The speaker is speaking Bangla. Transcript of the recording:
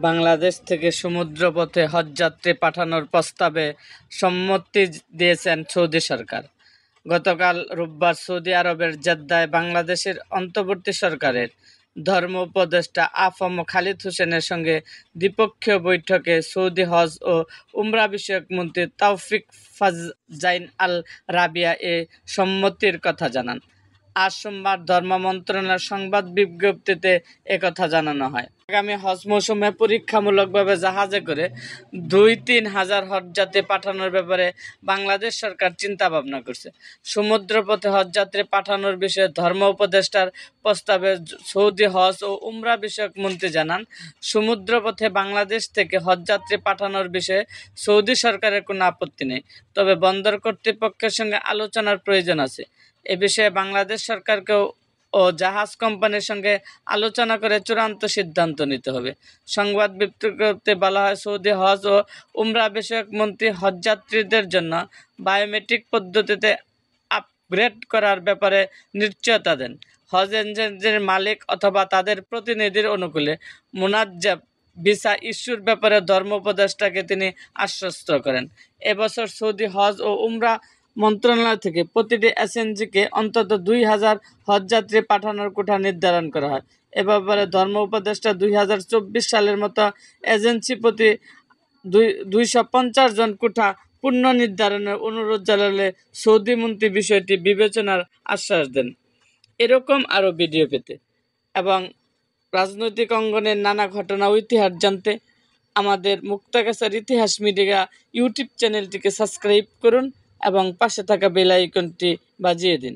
বাংলাদেশ থেকে সমুদ্রপথে হজযাত্রী পাঠানোর প্রস্তাবে সম্মতি দিয়েছেন সৌদি সরকার। গতকাল রোববার সৌদি আরবের জেদ্দায় বাংলাদেশের অন্তর্বর্তী সরকারের ধর্ম উপদেষ্টা আ.ফ.ম. খালিদ হোসেনের সঙ্গে দ্বিপক্ষীয় বৈঠকে সৌদি হজ ও উমরা বিষয়ক মন্ত্রী তাওফিক ফারজাইন আল রাবিয়া এ সম্মতির কথা জানান। আজ সোমবার ধর্ম মন্ত্রণালয়ের সংবাদ বিজ্ঞপ্তিতে একথা জানানো হয়। আগামী হজ মৌসুমে পরীক্ষামূলকভাবে জাহাজে করে ২-৩ হাজার হজযাত্রী পাঠানোর ব্যাপারে বাংলাদেশ সরকার চিন্তা ভাবনা করছে। সমুদ্রপথে হজযাত্রী পাঠানোর বিষয়ে ধর্ম উপদেষ্টার প্রস্তাবে সৌদি হজ ও উমরা বিষয়ক মন্ত্রী জানান, সমুদ্রপথে বাংলাদেশ থেকে হজযাত্রী পাঠানোর বিষয়ে সৌদি সরকারের কোনো আপত্তি নেই, তবে বন্দর কর্তৃপক্ষের সঙ্গে আলোচনার প্রয়োজন আছে। এ বিষয়ে বাংলাদেশ সরকারকেও ও জাহাজ কোম্পানির সঙ্গে আলোচনা করে চূড়ান্ত সিদ্ধান্ত নিতে হবে। সংবাদ বিজ্ঞপ্তিতে বলা হয়, সৌদি হজ ও উমরা বিষয়ক মন্ত্রী হজযাত্রীদের জন্য বায়োমেট্রিক পদ্ধতিতে আপগ্রেড করার ব্যাপারে নিশ্চয়তা দেন। হজ এজেন্সির মালিক অথবা তাদের প্রতিনিধির অনুকূলে মুনাজ্জাব ভিসা ইস্যুর ব্যাপারে ধর্ম উপদেষ্টাকে তিনি আশ্বস্ত করেন। এবছর সৌদি হজ ও উমরা মন্ত্রণালয় থেকে প্রতিটি এজেন্সিকে অন্তত ২,০০০ হজযাত্রী পাঠানোর কোটা নির্ধারণ করা হয়। এ ব্যাপারে ধর্ম উপদেষ্টা ২০২৪ সালের মতো এজেন্সি প্রতি ২৫০ জন কোটা পুনর্নির্ধারণের অনুরোধ জানালে সৌদি মন্ত্রী বিষয়টি বিবেচনার আশ্বাস দেন। এরকম আরও ভিডিও পেতে এবং রাজনৈতিক অঙ্গনের নানা ঘটনা ও ইতিহাস জানতে আমাদের মুক্তাগাছার ইতিহাস মিডিয়া ইউটিউব চ্যানেলটিকে সাবস্ক্রাইব করুন এবং পাশে থাকা বেল আইকনটি বাজিয়ে দিন।